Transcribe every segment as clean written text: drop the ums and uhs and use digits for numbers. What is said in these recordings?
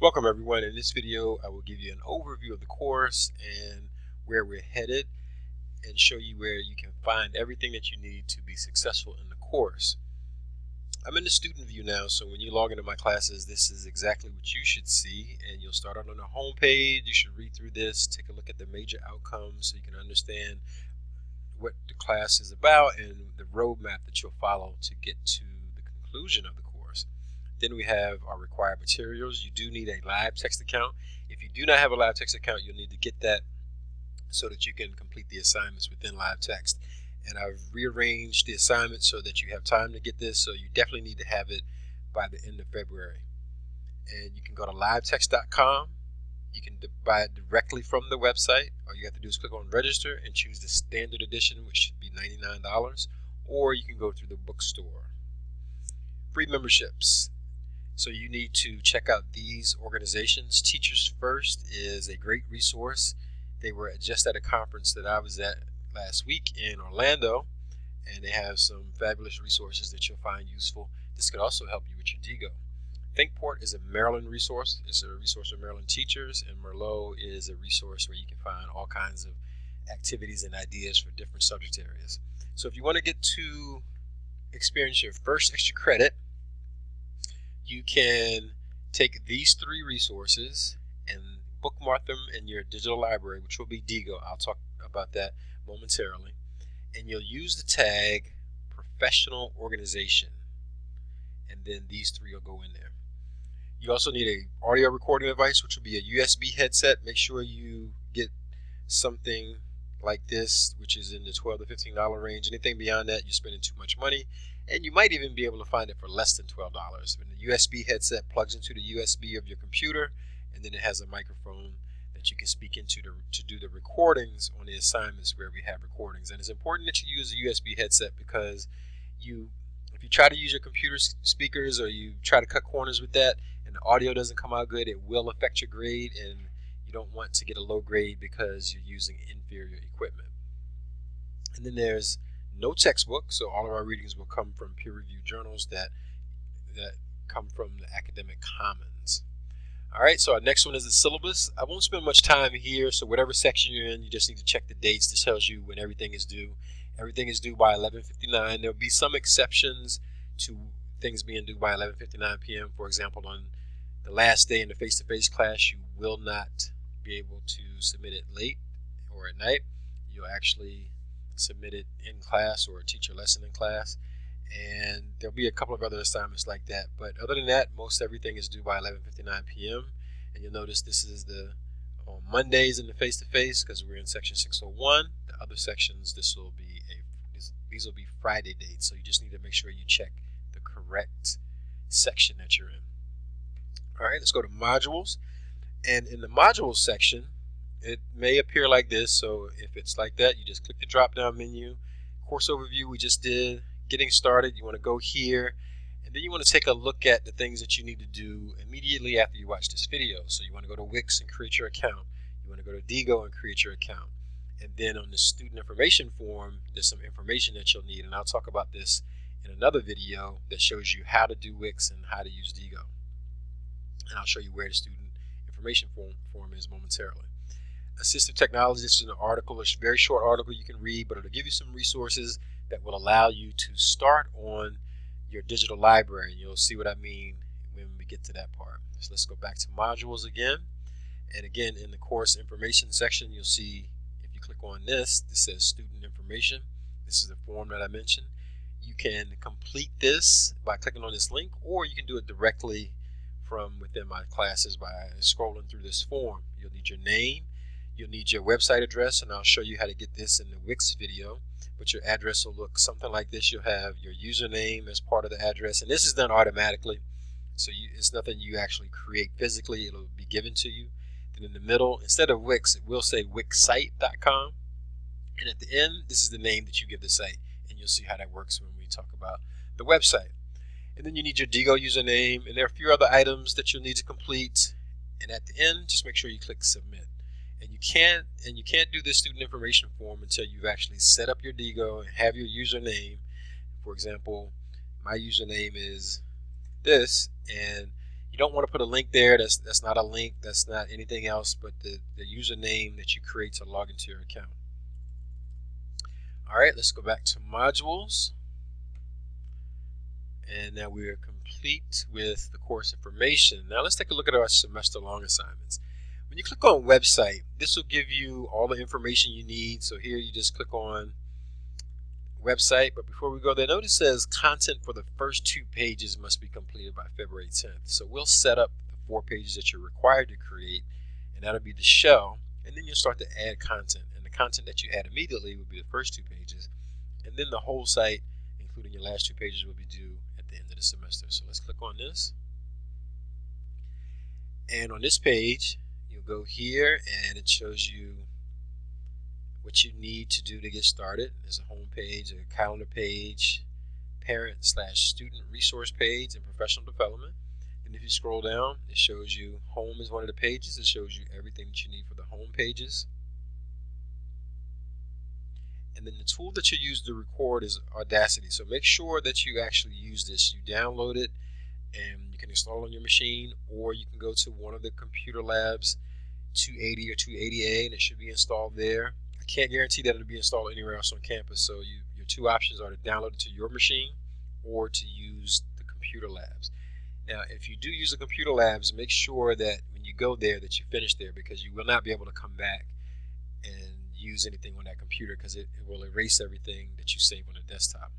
Welcome everyone. In this video I will give you an overview of the course and where we're headed and show you where you can find everything that you need to be successful in the course. I'm in the student view now, so when you log into my classes this is exactly what you should see, and you'll start out on the home page. You should read through this, take a look at the major outcomes so you can understand what the class is about and the roadmap that you'll follow to get to the conclusion of the course. Then we have our required materials. You do need a live text account. If you do not have a live text account, you'll need to get that so that you can complete the assignments within live text. And I've rearranged the assignments so that you have time to get this, so you definitely need to have it by the end of February. And you can go to livetext.com. You can buy it directly from the website. All you have to do is click on register and choose the standard edition, which should be $99, or you can go through the bookstore. Free memberships. So you need to check out these organizations. Teachers First is a great resource. They were just at a conference that I was at last week in Orlando, and they have some fabulous resources that you'll find useful. This could also help you with your DIGO. ThinkPort is a Maryland resource. It's a resource for Maryland teachers, and Merlot is a resource where you can find all kinds of activities and ideas for different subject areas. So if you want to get to experience your first extra credit, you can take these three resources and bookmark them in your digital library, which will be DIGO. I'll talk about that momentarily. And you'll use the tag professional organization, and then these three will go in there. You also need a audio recording device, which will be a USB headset. Make sure you get something like this, which is in the $12 to $15 range. Anything beyond that, you're spending too much money. And you might even be able to find it for less than $12. When the USB headset plugs into the USB of your computer, and then it has a microphone that you can speak into to do the recordings on the assignments where we have recordings. And it's important that you use a USB headset, because if you try to use your computer speakers or you try to cut corners with that and the audio doesn't come out good, it will affect your grade, and you don't want to get a low grade because you're using inferior equipment. And then there's no textbook, so all of our readings will come from peer-reviewed journals that come from the academic commons. All right, so our next one is the syllabus. I won't spend much time here, so whatever section you're in, you just need to check the dates. This tells you when everything is due. Everything is due by 11:59. There'll be some exceptions to things being due by 11:59 p.m. For example, on the last day in the face-to-face class, you will not be able to submit it late or at night. You'll actually submit it in class or teach your lesson in class, and there'll be a couple of other assignments like that, but other than that, most everything is due by 11:59 p.m. and you'll notice this is the on Mondays in the face-to-face, because we're in section 601. The other sections, these will be Friday dates, so you just need to make sure you check the correct section that you're in. All right, let's go to modules, and in the modules section it may appear like this. So if it's like that, you just click the drop down menu. Course overview we just did. Getting started, you want to go here, and then you want to take a look at the things that you need to do immediately after you watch this video. So you want to go to Wix and create your account. You want to go to DIGO and create your account. And then on the student information form, there's some information that you'll need, and I'll talk about this in another video that shows you how to do Wix and how to use DIGO. And I'll show you where the student information form is momentarily. Assistive technology, this is an article, a very short article you can read, but it'll give you some resources that will allow you to start on your digital library. You'll see what I mean when we get to that part. So let's go back to modules again. And again, in the course information section, you'll see, if you click on this says student information. This is the form that I mentioned. You can complete this by clicking on this link, or you can do it directly from within my classes by scrolling through this form. You'll need your name. You'll need your website address, and I'll show you how to get this in the Wix video. But your address will look something like this. You'll have your username as part of the address, and this is done automatically. So it's nothing you actually create physically. It'll be given to you. Then in the middle, instead of Wix, it will say wixsite.com. And at the end, this is the name that you give the site, and you'll see how that works when we talk about the website. And then you need your DIGO username, and there are a few other items that you'll need to complete. And at the end, just make sure you click submit. And you can't do this student information form until you've actually set up your DIGO and have your username. For example, my username is this, and you don't want to put a link there. That's not a link. That's not anything else but the username that you create to log into your account. All right, let's go back to modules. And now we are complete with the course information. Now let's take a look at our semester-long assignments. When you click on website, this will give you all the information you need. So here you just click on website, but before we go there, notice it says content for the first 2 pages must be completed by February 10th. So we'll set up the 4 pages that you're required to create, and that'll be the shell, and then you'll start to add content. And the content that you add immediately will be the first 2 pages, and then the whole site, including your last 2 pages, will be due at the end of the semester. So let's click on this. And on this page, you'll go here and it shows you what you need to do to get started. There's a home page, a calendar page, parent/student resource page, and professional development. And if you scroll down, it shows you home is one of the pages. It shows you everything that you need for the home pages. And then the tool that you use to record is Audacity. So make sure that you actually use this. You download it and you can install it on your machine, or you can go to one of the computer labs, 280 or 280A, and it should be installed there. I can't guarantee that it'll be installed anywhere else on campus, so your 2 options are to download it to your machine or to use the computer labs. Now, if you do use the computer labs, make sure that when you go there that you finish there, because you will not be able to come back and use anything on that computer, because it will erase everything that you save on the desktop.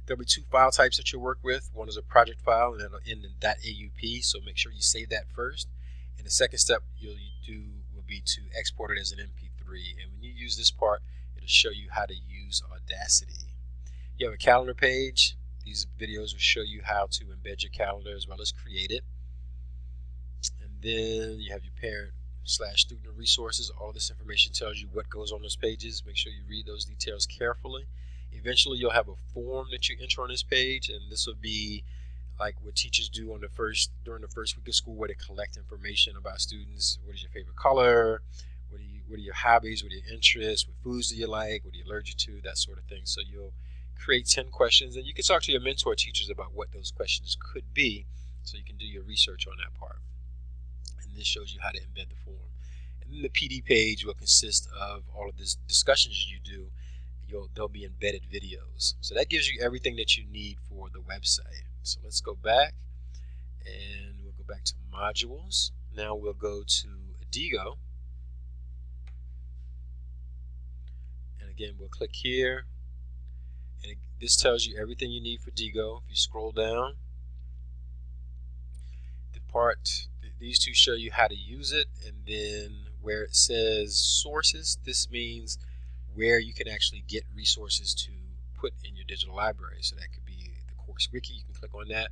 There'll be 2 file types that you'll work with. One is a project file, and that'll end in .aup, so make sure you save that first. And the second step you'll do will be to export it as an MP3. And when you use this part, it'll show you how to use Audacity. You have a calendar page. These videos will show you how to embed your calendar as well as create it. And then you have your parent/student resources. All this information tells you what goes on those pages. Make sure you read those details carefully. Eventually you'll have a form that you enter on this page, and this will be like what teachers do on during the first week of school, where they collect information about students. What is your favorite color? What are your hobbies? What are your interests? What foods do you like? What are you allergic to? That sort of thing. So you'll create 10 questions, and you can talk to your mentor teachers about what those questions could be, so you can do your research on that part. And this shows you how to embed the form. And then the PD page will consist of all of the discussions you do. There'll be embedded videos. So that gives you everything that you need for the website. So let's go back, and we'll go back to modules. Now we'll go to Digo. And again, we'll click here. And this tells you everything you need for Digo. If you scroll down, these 2 show you how to use it. And then where it says sources, this means where you can actually get resources to put in your digital library. So that could be the course wiki. You can click on that.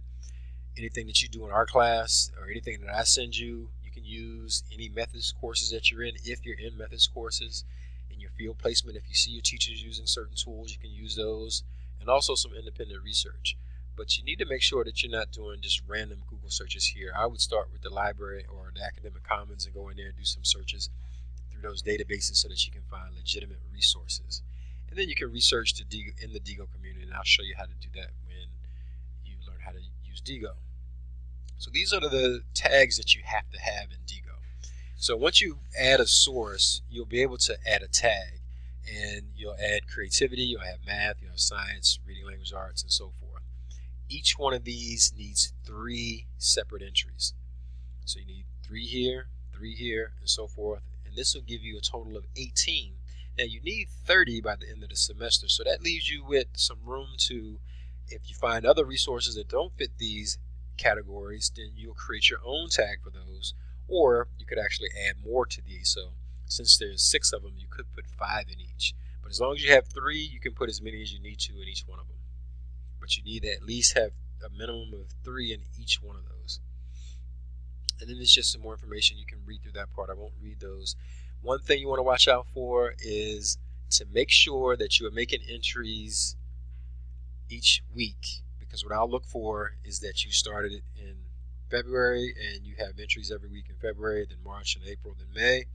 Anything that you do in our class or anything that I send you, you can use. Any methods courses that you're in, if you're in methods courses. In your field placement, if you see your teachers using certain tools, you can use those. And also some independent research. But you need to make sure that you're not doing just random Google searches here. I would start with the library or the academic commons and go in there and do some searches through those databases so that you can find legitimate resources. And then you can research in the Digo community, and I'll show you how to do that when you learn how to use Digo. So these are the tags that you have to have in Digo. So once you add a source, you'll be able to add a tag, and you'll add creativity, you'll have math, you'll have science, reading, language, arts, and so forth. Each one of these needs 3 separate entries. So you need 3 here, 3 here, and so forth. And this will give you a total of 18. Now you need 30 by the end of the semester, so that leaves you with some room to, if you find other resources that don't fit these categories, then you'll create your own tag for those, or you could actually add more to these. So since there's 6 of them, you could put 5 in each. But as long as you have 3, you can put as many as you need to in each one of them. But you need to at least have a minimum of 3 in each one of those. And then there's just some more information. You can read through that part. I won't read those. One thing you want to watch out for is to make sure that you are making entries each week, because what I'll look for is that you started it in February and you have entries every week in February, then March and April, then May.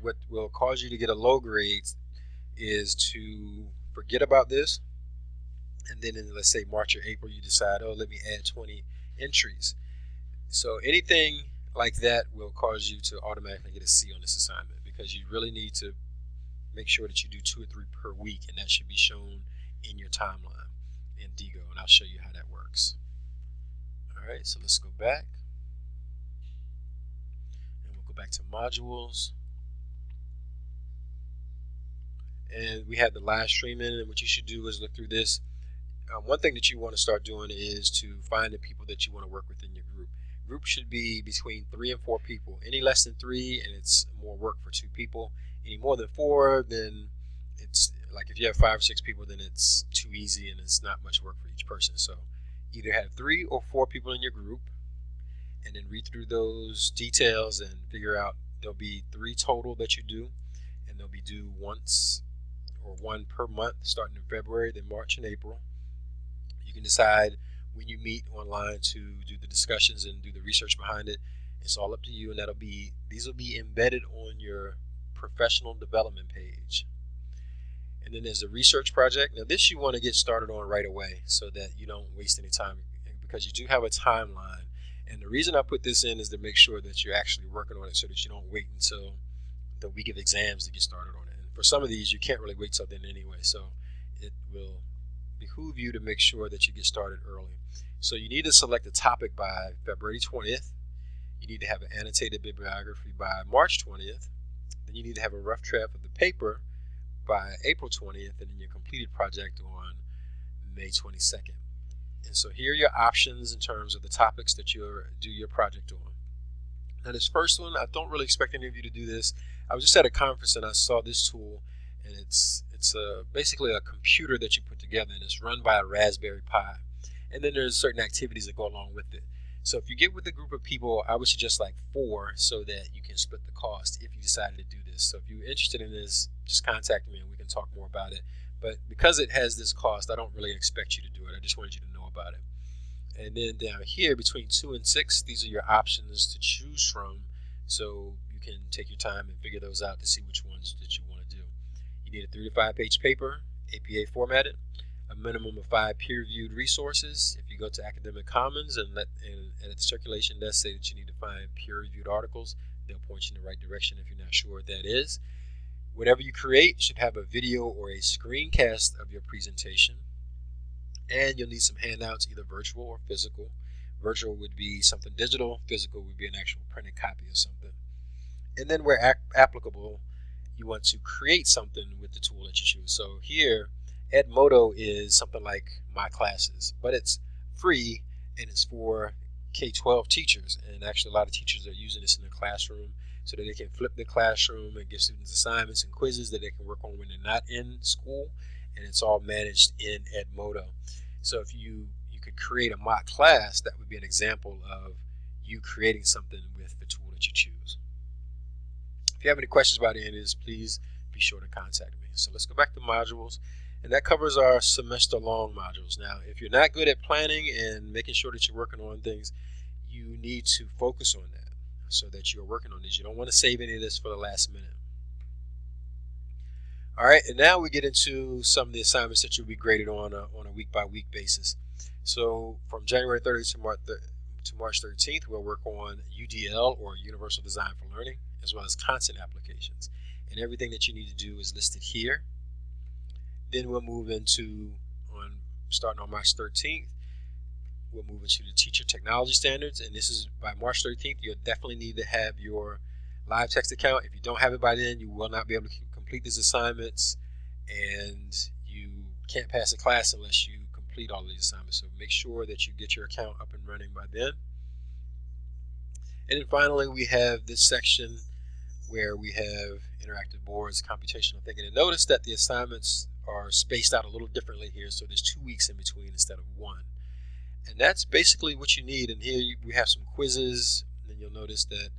What will cause you to get a low grade is to forget about this, and then in, let's say, March or April, you decide, oh, let me add 20 entries. So anything like that will cause you to automatically get a C on this assignment, because you really need to make sure that you do 2 or 3 per week, and that should be shown in your timeline in Digo, and I'll show you how that works. All right, so let's go back, and we'll go back to modules, and we have the live stream in, and what you should do is look through this. One thing that you want to start doing is to find the people that you want to work with in your group. Group should be between 3 and 4 people. Any less than 3, and it's more work for 2 people. Any more than 4, then it's like if you have 5 or 6 people, then it's too easy and it's not much work for each person. So either have 3 or 4 people in your group, and then read through those details and figure out there'll be 3 total that you do, and they'll be due once or 1 per month starting in February, then March and April. You can decide when you meet online to do the discussions and do the research behind it. It's all up to you, and these will be embedded on your professional development page. And then there's a research project. Now this you want to get started on right away so that you don't waste any time, because you do have a timeline. And the reason I put this in is to make sure that you're actually working on it, so that you don't wait until the week of exams to get started on it. And for some of these, you can't really wait till then anyway, so it will behoove you to make sure that you get started early. So you need to select a topic by February 20th. You need to have an annotated bibliography by March 20th. Then you need to have a rough draft of the paper by April 20th, and then your completed project on May 22nd. And so here are your options in terms of the topics that you'll do your project on. Now this first one, I don't really expect any of you to do this. I was just at a conference and I saw this tool, and it's basically a computer that you put together, and it's run by a Raspberry Pi. And then there's certain activities that go along with it. So if you get with a group of people, I would suggest like 4 so that you can split the cost if you decided to do this. So if you're interested in this, just contact me and we can talk more about it. But because it has this cost, I don't really expect you to do it. I just wanted you to know about it. And then down here between 2 and 6, these are your options to choose from. So you can take your time and figure those out to see which ones that you want to do. You need a 3 to 5 page paper, APA formatted, a minimum of 5 peer-reviewed resources. If you go to Academic Commons and at the circulation desk say that you need to find peer-reviewed articles, they'll point you in the right direction if you're not sure what that is. Whatever you create should have a video or a screencast of your presentation. And you'll need some handouts, either virtual or physical. Virtual would be something digital, physical would be an actual printed copy of something. And then where applicable, you want to create something with the tool that you choose. So here, Edmodo is something like My Classes, but it's free and it's for K-12 teachers. And actually a lot of teachers are using this in their classroom so that they can flip the classroom and give students assignments and quizzes that they can work on when they're not in school. And it's all managed in Edmodo. So if you could create a mock class, that would be an example of you creating something with the tool that you choose. If you have any questions about any of this, please be sure to contact me. So let's go back to modules, and that covers our semester-long modules. Now, if you're not good at planning and making sure that you're working on things, you need to focus on that so that you're working on these. You don't want to save any of this for the last minute. All right, and now we get into some of the assignments that you'll be graded on a week-by-week basis. So from January 30th to March 13th, we'll work on UDL, or Universal Design for Learning, as well as content applications. And everything that you need to do is listed here. Then we'll move into, starting on March 13th, we'll move into the teacher technology standards. And this is by March 13th, you'll definitely need to have your live text account. If you don't have it by then, you will not be able to complete these assignments, and you can't pass a class unless you complete all of these assignments. So make sure that you get your account up and running by then. And then finally, we have this section where we have interactive boards, computational thinking. And notice that the assignments are spaced out a little differently here, so there's 2 weeks in between instead of 1. And that's basically what you need. And here we have some quizzes, and then you'll notice that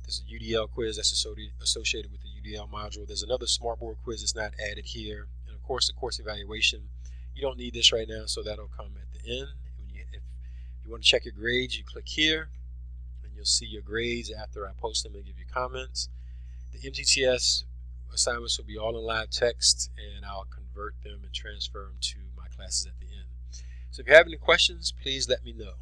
there's a UDL quiz that's associated with the UDL module. There's another Smartboard quiz that's not added here. And of course, the course evaluation. You don't need this right now, so that'll come at the end. If you want to check your grades, you click here, and you'll see your grades after I post them and give you comments. The MTTS assignments will be all in live text, and I'll convert them and transfer them to my classes at the end. So if you have any questions, please let me know.